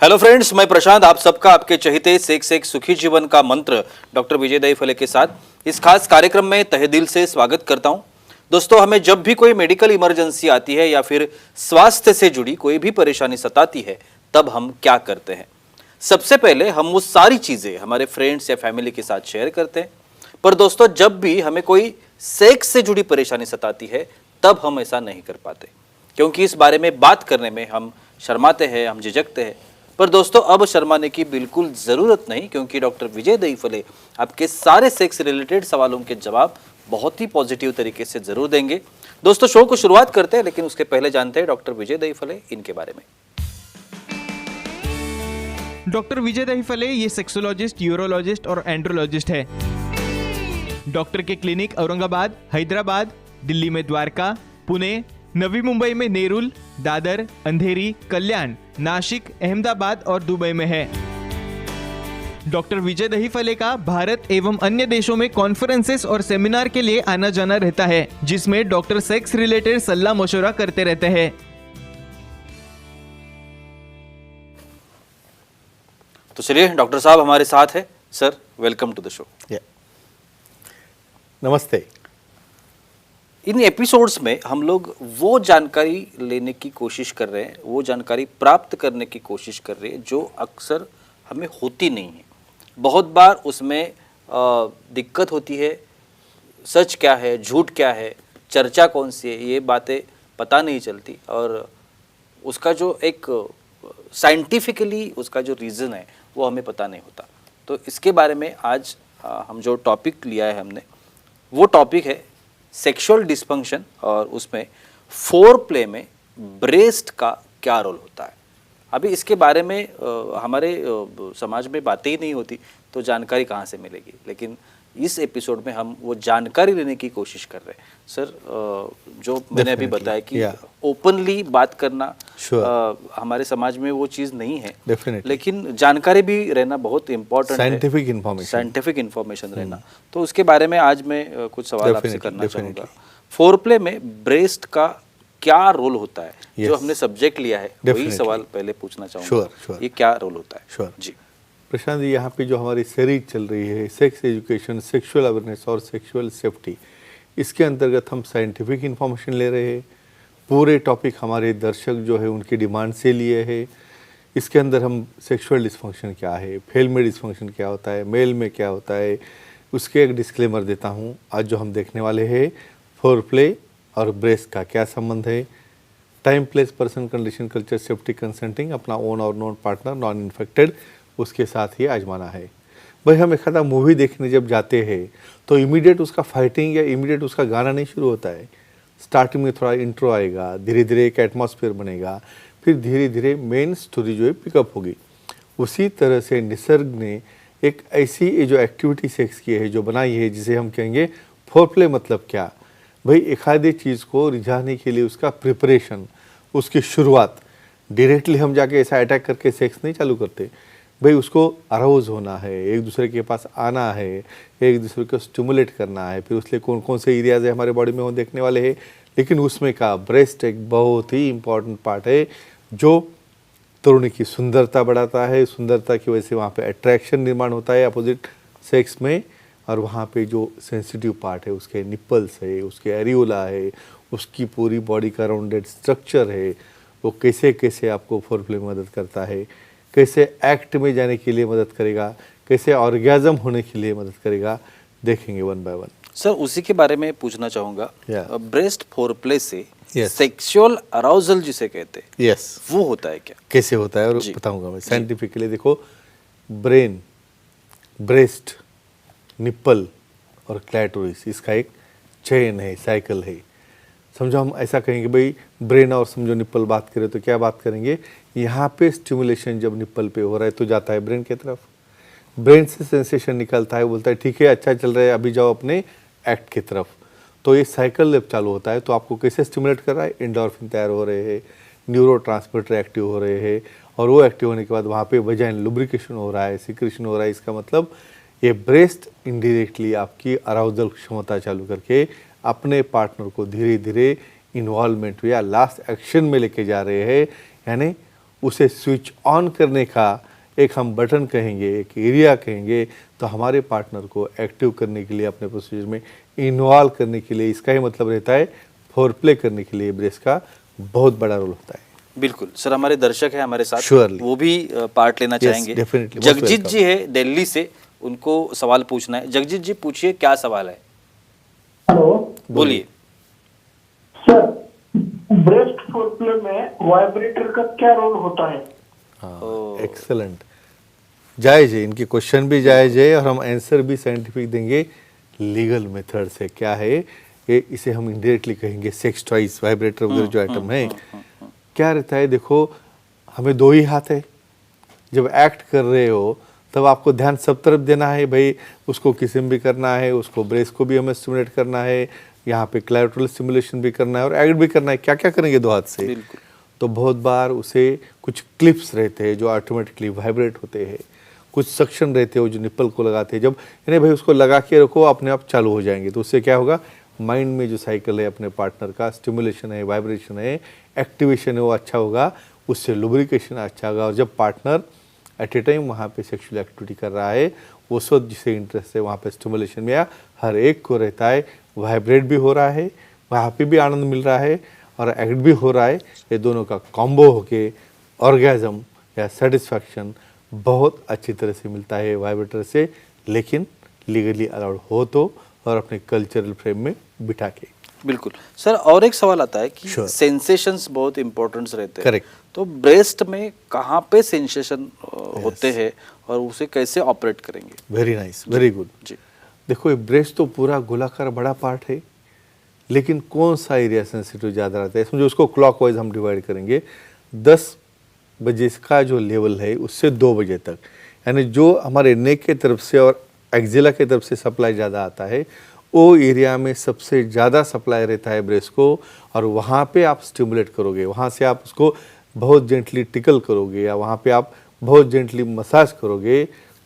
Hello friends, मैं प्रशांत आप सबका आपके चहेते सेक्स एक सुखी जीवन का मंत्र डॉक्टर विजय दहीफले के साथ इस खास कार्यक्रम में तहे दिल से स्वागत करता हूं। दोस्तों, हमें जब भी कोई मेडिकल इमरजेंसी आती है या फिर स्वास्थ्य से जुड़ी कोई भी परेशानी सताती है, तब हम क्या करते हैं? सबसे पहले हम वो सारी चीजें हमारे फ्रेंड्स या फैमिली के साथ शेयर करते हैं। पर दोस्तों, जब भी हमें कोई सेक्स से जुड़ी परेशानी सताती है, तब हम ऐसा नहीं कर पाते, क्योंकि इस बारे में बात करने में हम शर्माते हैं, हम झिझकते हैं। पर दोस्तों, अब शर्माने की बिल्कुल ज़रूरत नहीं, क्योंकि डॉक्टर विजय दहीफले आपके सारे सेक्स रिलेटेड सवालों के जवाब बहुत ही पॉजिटिव तरीके से ज़रूर देंगे। दोस्तों, शो को शुरुआत करते हैं, लेकिन उसके पहले जानते हैं डॉक्टर विजय दहीफले इनके बारे में। डॉक्टर विजय दहीफले ये सेक्सोलॉजिस्ट, यूरोलॉजिस्ट और एंड्रोलॉजिस्ट है। डॉक्टर के क्लिनिक औरंगाबाद, हैदराबाद, दिल्ली में द्वारका, पुणे, नवी मुंबई में नेरुल, दादर, अंधेरी, कल्याण, नासिक, अहमदाबाद और दुबई में है। डॉक्टर विजय दहीफले का भारत एवं अन्य देशों में कॉन्फ्रेंसेस और सेमिनार के लिए आना जाना रहता है, जिसमें डॉक्टर सेक्स रिलेटेड सलाह मशवरा करते रहते हैं। तो चलिए, डॉक्टर साहब हमारे साथ है। Sir, welcome to the show. नमस्ते। इन एपिसोड्स में हम लोग वो जानकारी लेने की कोशिश कर रहे हैं, वो जानकारी प्राप्त करने की कोशिश कर रहे हैं जो अक्सर हमें होती नहीं है। बहुत बार उसमें दिक्कत होती है, सच क्या है, झूठ क्या है, चर्चा कौन सी है, ये बातें पता नहीं चलती, और उसका जो एक साइंटिफिकली उसका जो रीज़न है वो हमें पता नहीं होता। तो इसके बारे में आज हम जो टॉपिक लिया है हमने, वो टॉपिक है सेक्सुअल डिस्फंक्शन, और उसमें फोर प्ले में ब्रेस्ट का क्या रोल होता है। अभी इसके बारे में हमारे समाज में बातें ही नहीं होती, तो जानकारी कहाँ से मिलेगी। लेकिन इस एपिसोड में हम वो जानकारी लेने की कोशिश कर रहे हैं। सर, जो मैंने अभी बताया कि ओपनली बात करना हमारे समाज में वो चीज़ नहीं है, लेकिन जानकारी भी रहना बहुत इम्पोर्टेंट है, साइंटिफिक इन्फॉर्मेशन रहना। तो उसके बारे में आज मैं कुछ सवाल आपसे करना चाहूँगा। फोरप्ले में ब्रेस्ट का क्या रोल होता है? जो हमने सब्जेक्ट लिया है वही सवाल पहले पूछना चाहूँगा। ये क्या रोल होता है? जी प्रशांत जी, यहाँ पे जो हमारी सीरीज चल रही है सेक्स एजुकेशन, सेक्सुअल अवेयरनेस और सेक्सुअल सेफ्टी, इसके अंतर्गत हम साइंटिफिक इन्फॉर्मेशन ले रहे हैं। पूरे टॉपिक हमारे दर्शक जो है उनकी डिमांड से लिए है। इसके अंदर हम सेक्सुअल डिस्फंक्शन क्या है, फीमेल में डिस्फंक्शन क्या होता है, मेल में क्या होता है, उसके एक डिस्क्लेमर देता हूँ। आज जो हम देखने वाले हैं फोरप्ले और ब्रेस्ट का क्या संबंध है, time, place, person, condition, culture, safety, consenting, अपना ओन और नॉन पार्टनर, नॉन इन्फेक्टेड, उसके साथ ही आजमाना है। भाई, हम एक आधा मूवी देखने जब जाते हैं तो इमीडिएट उसका फाइटिंग या इमीडिएट उसका गाना नहीं शुरू होता है। स्टार्टिंग में थोड़ा इंट्रो आएगा, धीरे धीरे एक एटमॉस्फेयर बनेगा, फिर धीरे धीरे मेन स्टोरी जो है पिकअप होगी। उसी तरह से निसर्ग ने एक ऐसी जो एक्टिविटी सेक्स की है, जो बनाई है, जिसे हम कहेंगे फोरप्ले। मतलब क्या भाई, एक आधी चीज़ को रिझाने के लिए उसका प्रिपरेशन, उसकी शुरुआत। डायरेक्टली हम जाके ऐसा अटैक करके सेक्स नहीं चालू करते भाई। उसको अराउज होना है, एक दूसरे के पास आना है, एक दूसरे को स्टिमुलेट करना है। फिर उसके कौन कौन से एरियाज है हमारे बॉडी में वो देखने वाले हैं। लेकिन उसमें का ब्रेस्ट एक बहुत ही इम्पॉर्टेंट पार्ट है, जो तरुणी की सुंदरता बढ़ाता है। सुंदरता की वजह से वहाँ पे अट्रैक्शन निर्माण होता है अपोजिट सेक्स में। और वहाँ पे जो सेंसिटिव पार्ट है, उसके निप्पल्स है, उसके एरियोला है, उसकी पूरी बॉडी का राउंडेड स्ट्रक्चर है, वो कैसे कैसे आपको फोरप्ले में मदद करता है, कैसे एक्ट में जाने के लिए मदद करेगा, कैसे ऑर्गेज़म होने के लिए मदद करेगा, देखेंगे वन बाय वन। सर, उसी के बारे में पूछना चाहूँगा। ब्रेस्ट फोरप्ले से सेक्सुअल अराउजल जिसे कहते हैं, वो होता है क्या, कैसे होता है, और बताऊंगा मैं साइंटिफिकली। देखो, ब्रेन, ब्रेस्ट, निप्पल और क्लैटोरिस, इसका एक चेन है, साइकिल है। समझो हम ऐसा कहेंगे भाई, ब्रेन और समझो निप्पल बात करें तो क्या बात करेंगे, यहाँ पे स्टिमुलेशन जब निप्पल पे हो रहा है तो जाता है ब्रेन की तरफ, ब्रेन से सेंसेशन निकलता है, बोलता है ठीक है, अच्छा चल रहा है, अभी जाओ अपने एक्ट की तरफ। तो ये साइकिल जब चालू होता है तो आपको कैसे स्टिमुलेट कर रहा है, एंडोर्फिन तैयार हो रहे हैं, न्यूरोट्रांसमीटर एक्टिव हो रहे हैं, और वो एक्टिव होने के बाद वहाँ पे वजाइन लुब्रिकेशन हो रहा है, सिक्रेशन हो रहा है। इसका मतलब ये ब्रेस्ट इनडायरेक्टली आपकी अराउजल क्षमता चालू करके अपने पार्टनर को धीरे धीरे इन्वॉल्वमेंट या लास्ट एक्शन में लेके जा रहे हैं, यानी उसे स्विच ऑन करने का एक हम बटन कहेंगे, एक एरिया कहेंगे, तो हमारे पार्टनर को एक्टिव करने के लिए, अपने प्रोसीजर में इन्वॉल्व करने के लिए, इसका ही मतलब रहता है फोर प्ले करने के लिए ब्रेस्ट का बहुत बड़ा रोल होता है। बिल्कुल सर, हमारे दर्शक है हमारे साथ, Surely. वो भी पार्ट लेना चाहेंगे। definitely. Most Jagjit welcome. जी है दिल्ली से, उनको सवाल पूछना है। जगजीत जी पूछिए, क्या सवाल है? हेलो बोलिए। सर, ब्रेस्ट फोरप्ले में वाइब्रेटर का क्या रोल होता है? हाँ, एक्सेलेंट, जायज है, इनके क्वेश्चन भी जायज है और हम आंसर भी साइंटिफिक देंगे लीगल मेथड से। क्या है ये, इसे हम इंडायरेक्टली कहेंगे सेक्स टॉयज, वाइब्रेटर वगैरह जो आइटम है। क्या रहता है, देखो हमें दो ही हाथ है, जब एक्ट कर रहे हो तब आपको ध्यान सब तरफ देना है, भाई उसको किसिम भी करना है, उसको ब्रेस्ट को भी हमें स्टिमुलेट करना है, यहाँ पे क्लैरिटल स्टिमुलेशन भी करना है और एक्ट भी करना है। क्या क्या करेंगे दो हाथ से? बिल्कुल। तो बहुत बार उसे कुछ क्लिप्स रहते हैं जो ऑटोमेटिकली वाइब्रेट होते हैं, कुछ सक्शन रहते हो जो निप्पल को लगाते हैं, जब यानी भाई उसको लगा के रखो अपने आप चालू हो जाएंगे। तो उससे क्या होगा, माइंड में जो साइकिल है अपने पार्टनर का, स्टिमुलेशन है, वाइब्रेशन है, एक्टिवेशन है, वो अच्छा होगा, उससे लुब्रिकेशन अच्छा होगा। और जब पार्टनर एट ए टाइम वहाँ पे सेक्सुअल एक्टिविटी कर रहा है, उस वक्त जिसे इंटरेस्ट है वहाँ पे स्टिमुलेशन में या हर एक को रहता है, वाइब्रेट भी हो रहा है, वहाँ पे भी आनंद मिल रहा है और एक्ट भी हो रहा है। ये दोनों का कॉम्बो होके ऑर्गेजम या सेटिस्फैक्शन बहुत अच्छी तरह से मिलता है वाइब्रेटर से, लेकिन लीगली अलाउड हो तो और अपने कल्चरल फ्रेम में बिठा के। बिल्कुल सर, और एक सवाल आता है कि Sure. सेंसेशंस बहुत इंपॉर्टेंस रहते हैं। Correct. तो ब्रेस्ट में कहाँ पे सेंसेशन होते हैं और उसे कैसे ऑपरेट करेंगे? Very nice, very good. जी। देखो ये ब्रेस्ट तो पूरा गोलाकार बड़ा पार्ट है, लेकिन कौन सा एरिया सेंसिटिव ज़्यादा रहता है, समझो उसको क्लॉकवाइज हम डिवाइड करेंगे। 10 बजे का जो लेवल है उससे 2 बजे तक, यानी जो हमारे नेक के तरफ से और एक्जिला के तरफ से सप्लाई ज़्यादा आता है, वो एरिया में सबसे ज़्यादा सप्लाई रहता है ब्रेस्ट को, और वहाँ पे आप स्टिमुलेट करोगे, वहाँ से आप उसको बहुत जेंटली टिकल करोगे या वहाँ पे आप बहुत जेंटली मसाज करोगे,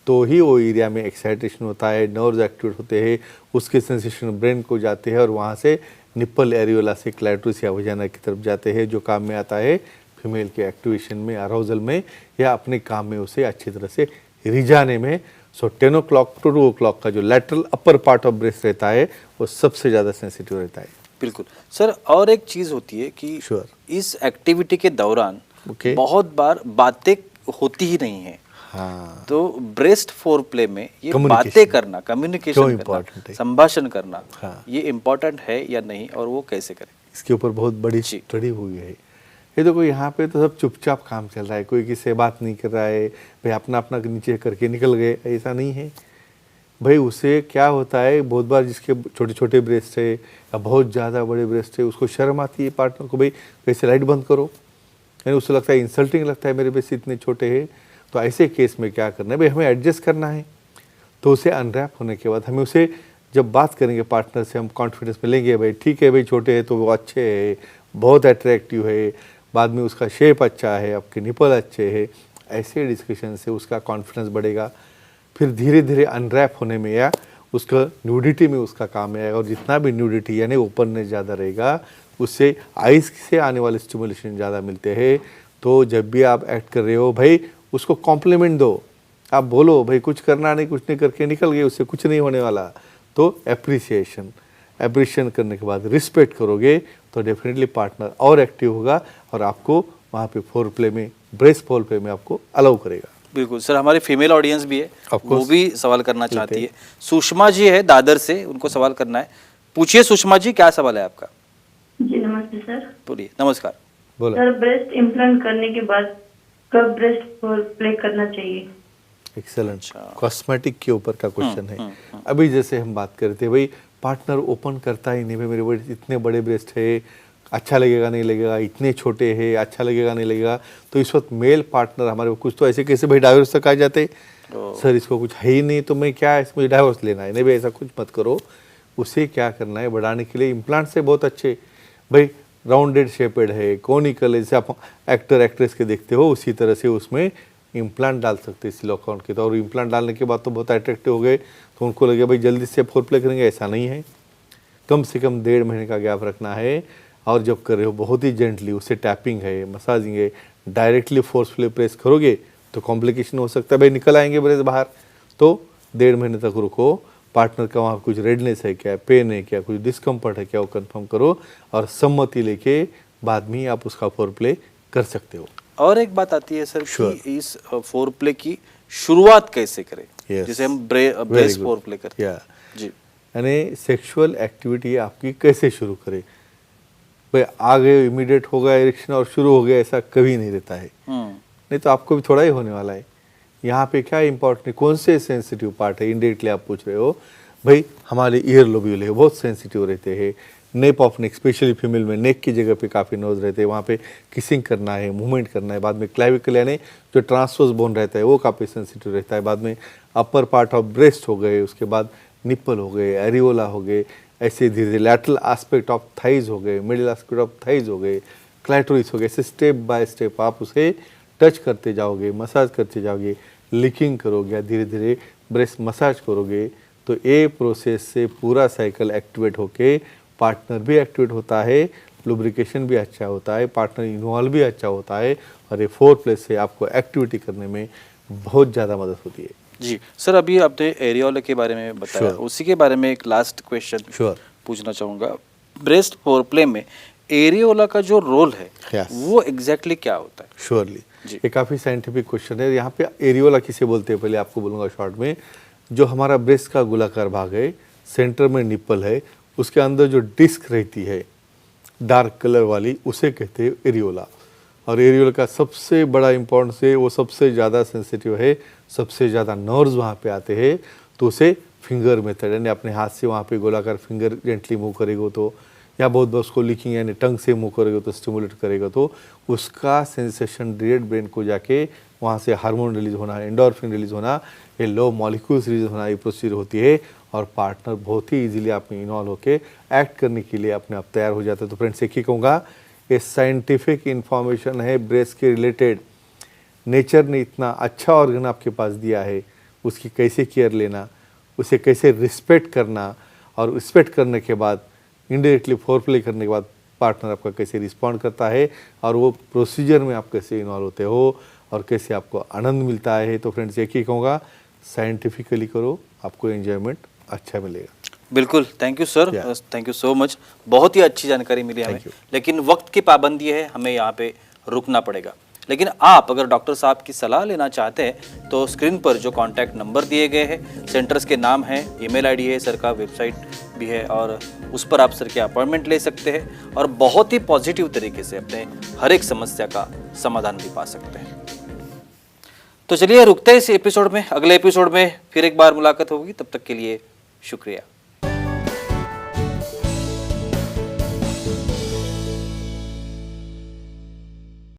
तो ही वो एरिया में एक्साइटेशन होता है, नर्व्स एक्टिवेट होते हैं, उसके सेंसेशन ब्रेन को जाते हैं और वहाँ से निप्पल एरियोला से क्लैटरस या वजाना की तरफ जाते हैं, जो काम में आता है फीमेल के एक्टिवेशन में, अराउजल में या अपने काम में उसे अच्छी तरह से रिझाने में। सो 10 o'clock to 2 o'clock का जो lateral upper part of breast रहता है वो सबसे ज़्यादा सेंसिटिव रहता है। बिल्कुल सर, और एक चीज़ होती है कि Sure. इस एक्टिविटी के दौरान Okay. बहुत बार बातें होती ही नहीं है। हाँ, तो ब्रेस्ट फोर प्ले में ये Communication. बातें करना, क्यों कम्युनिकेशन important करना, है? संभाषण करना, हाँ। ये इम्पोर्टेंट है या नहीं, और वो कैसे करें? इसके ऊपर बहुत बड़ी जी। स्टडी हुई है। ये देखो यहाँ पे तो सब चुपचाप काम चल रहा है, कोई किसी से बात नहीं कर रहा है, भाई अपना अपना नीचे करके निकल गए, ऐसा नहीं है भाई। उसे क्या होता है, बहुत बार जिसके छोटे छोटे ब्रेस्ट है या बहुत ज़्यादा बड़े ब्रेस्ट है, उसको शर्म आती है पार्टनर को, भाई कैसे लाइट बंद करो, यानी उसे लगता है इंसल्टिंग लगता है मेरे ब्रेस्ट इतने छोटे हैं। तो ऐसे केस में क्या करना है भाई, हमें एडजस्ट करना है। तो उसे अनरैप होने के बाद हमें उसे जब बात करेंगे पार्टनर से, हम कॉन्फिडेंस में लेंगे, भाई ठीक है भाई छोटे हैं तो वो अच्छे है, बहुत अट्रैक्टिव है, बाद में उसका शेप अच्छा है, आपके निपल अच्छे है, ऐसे डिस्कशन से उसका कॉन्फिडेंस बढ़ेगा। फिर धीरे धीरे अनरैप होने में या उसका न्यूडिटी में उसका काम है, और जितना भी न्यूडिटी यानी ओपननेस ज़्यादा रहेगा, उससे आइस से आने वाले स्टिमुलेशन ज़्यादा मिलते हैं। तो जब भी आप एक्ट कर रहे हो भाई, उसको कॉम्प्लीमेंट दो, आप बोलो भाई कुछ करना नहीं, कुछ नहीं करके निकल गए, उससे कुछ नहीं होने वाला। तो एप्रिशिएशन करने के बाद रिस्पेक्ट करोगे तो डेफिनेटली पार्टनर और एक्टिव होगा और आपको वहाँ पे फोर प्ले में, ब्रेस्ट फोर प्ले में आपको अलाउ करेगा। बिल्कुल सर, हमारी फीमेल ऑडियंस भी है, Of वो course. भी सवाल करना चाहती है। सुषमा जी है दादर से, उनको सवाल करना है। पूछिए सुषमा जी, क्या सवाल है आपका? जी नमस्ते सर। बोलिए। नमस्कार। बोला सर, ब्रेस्ट इम्प्लांट करने के बाद कब ब्रेस्ट प्ले करना चाहिए? एक्सेलेंट, अच्छा। कॉस्मेटिक के ऊपर का क्वेश्चन है। अभी जैसे हम बात करते हैं भाई, पार्टनर ओपन करता ही नहीं, भाई मेरे बड़े इतने बड़े ब्रेस्ट है, अच्छा लगेगा नहीं लगेगा, इतने छोटे हैं, अच्छा लगेगा नहीं लगेगा। तो इस वक्त मेल पार्टनर हमारे कुछ तो ऐसे कैसे भाई डाइवोर्स तक आ जाते, सर इसको कुछ है ही नहीं तो मैं क्या, इसमें डाइवोर्स लेना है, नहीं भाई ऐसा कुछ मत करो। उसे क्या करना है, बढ़ाने के लिए इम्प्लांट से बहुत अच्छे भाई, राउंडेड शेपेड है, कोनिकल है, जैसे आप एक्टर एक्ट्रेस के देखते हो उसी तरह से उसमें इम्प्लांट डाल सकते हैं सिलिकॉन के। तो और इम्प्लांट डालने के बाद तो बहुत अट्रैक्टिव हो गए, तो उनको लगे भाई जल्दी से फोर प्ले करेंगे, ऐसा नहीं है। कम से कम 1.5 महीने का गैप रखना है, और जब कर रहे हो बहुत ही जेंटली, उससे टैपिंग है, मसाजिंग है, डायरेक्टली फोर्सफुली प्रेस करोगे तो कॉम्प्लिकेशन हो सकता है, भाई निकल आएंगे ब्रेस्ट बाहर। तो 1.5 महीने तक रुको, पार्टनर का वहाँ कुछ रेडनेस है क्या, पेन है क्या, कुछ डिस्कम्फर्ट है क्या, वो कंफर्म करो और सम्मति लेके बाद में ही आप उसका फोरप्ले कर सकते हो। और एक बात आती है सर Sure. कि इस फोरप्ले की शुरुआत कैसे करें, Yes. जिसे हम Very ब्रेस्ट good. फोरप्ले करते हैं। Yeah. जी यानी सेक्सुअल एक्टिविटी आपकी कैसे शुरू करें, भाई आ गए इमीडिएट हो गया इरेक्शन और शुरू हो गया, ऐसा कभी नहीं रहता है। नहीं तो आपको भी थोड़ा ही होने वाला है। यहाँ पे क्या इम्पोर्टेंट, कौन से सेंसिटिव पार्ट है, इंडायरेक्टली आप पूछ रहे हो, भाई हमारे ईयर लोब्यूल है बहुत सेंसिटिव रहते हैं, nap of neck specially female में नेक की जगह पे काफ़ी नोज रहते हैं, वहाँ पे किसिंग करना है, मूवमेंट करना है। बाद में क्लाविकल यानी जो ट्रांसवर्स बोन रहता है वो काफ़ी सेंसिटिव रहता है। बाद में अपर पार्ट ऑफ ब्रेस्ट हो गए, उसके बाद निप्पल हो गए, एरियोला हो गए, ऐसे धीरे धीरे लैटरल एस्पेक्ट ऑफ थाइज हो गए, मिडिल एस्पेक्ट ऑफ थाइज हो गए, क्लैटोरिस हो गए। ऐसे स्टेप बाय स्टेप आप उसे टच करते जाओगे, मसाज करते जाओगे, लिकिंग करोगे, धीरे धीरे ब्रेस्ट मसाज करोगे, तो ये प्रोसेस से पूरा साइकिल एक्टिवेट होके पार्टनर भी एक्टिवेट होता है, लुब्रिकेशन भी अच्छा होता है, पार्टनर इन्वॉल्व भी अच्छा होता है और ये फोरप्ले से आपको एक्टिविटी करने में बहुत ज़्यादा मदद होती है। जी सर, अभी आपने एरियोला के बारे में बताया, Sure. उसी के बारे में एक लास्ट क्वेश्चन Sure. पूछना चाहूँगा। ब्रेस्ट फोरप्ले में एरियोला का जो रोल है Yes. वो एग्जैक्टली क्या होता है? श्योरली, जी। ये काफ़ी साइंटिफिक क्वेश्चन है। यहाँ पे एरियोला किसे बोलते हैं पहले आपको बोलूँगा शॉर्ट में। जो हमारा ब्रेस्ट का गोलाकार भाग है, सेंटर में निप्पल है, उसके अंदर जो डिस्क रहती है डार्क कलर वाली, उसे कहते हैं एरियोला। और एरियोला का सबसे बड़ा इम्पोर्टेंस है, वो सबसे ज़्यादा सेंसिटिव है, सबसे ज़्यादा नर्व्स वहाँ पे आते हैं, तो उसे फिंगर मेथड यानी अपने हाथ से वहाँ पे गोलाकार फिंगर जेंटली मूव करेगा तो, या बहुत बहुत उसको लिकिंग यानी टंग से मूव करेगा तो स्टिमुलेट करेगा तो उसका सेंसेशन डायरेक्ट ब्रेन को जाके वहाँ से हार्मोन रिलीज होना, एंडोर्फिन रिलीज होना, ये लो मॉलिक्यूल्स रिलीज होना, ये प्रोसीजर होती है और पार्टनर बहुत ही इजीली आप में इन्वॉल्व होके एक्ट करने के लिए अपने आप तैयार हो जाता है। तो फ्रेंड्स एक ही कहूँगा, ये साइंटिफिक इंफॉर्मेशन है ब्रेस्ट के रिलेटेड। नेचर ने इतना अच्छा ऑर्गन आपके पास दिया है, उसकी कैसे केयर लेना, उसे कैसे रिस्पेक्ट करना, और रिस्पेक्ट करने के बाद इनडायरेक्टली फोरप्ले करने के बाद पार्टनर आपका कैसे रिस्पॉन्ड करता है और वो प्रोसीजर में आप कैसे इन्वॉल्व होते हो और कैसे आपको आनंद मिलता है। तो फ्रेंड्स एक ही कहूँगा, साइंटिफिकली करो, आपको एंजॉयमेंट अच्छा मिलेगा। बिल्कुल, thank you sir, Yeah. Thank you so much, बहुत ही अच्छी जानकारी मिली हमें। you. लेकिन वक्त की पाबंदी है, हमें यहाँ पे रुकना पड़ेगा। लेकिन आप अगर डॉक्टर साहब की सलाह लेना चाहते हैं तो स्क्रीन पर जो कॉन्टैक्ट नंबर दिए गए हैं, सेंटर्स के नाम है, ईमेल आईडी है, सर का वेबसाइट भी है और उस पर आप सर की अपॉइंटमेंट ले सकते हैं और बहुत ही पॉजिटिव तरीके से अपने हर एक समस्या का समाधान भी पा सकते हैं। तो चलिए रुकते हैं इस एपिसोड में, अगले एपिसोड में फिर एक बार मुलाकात होगी, तब तक के लिए शुक्रिया।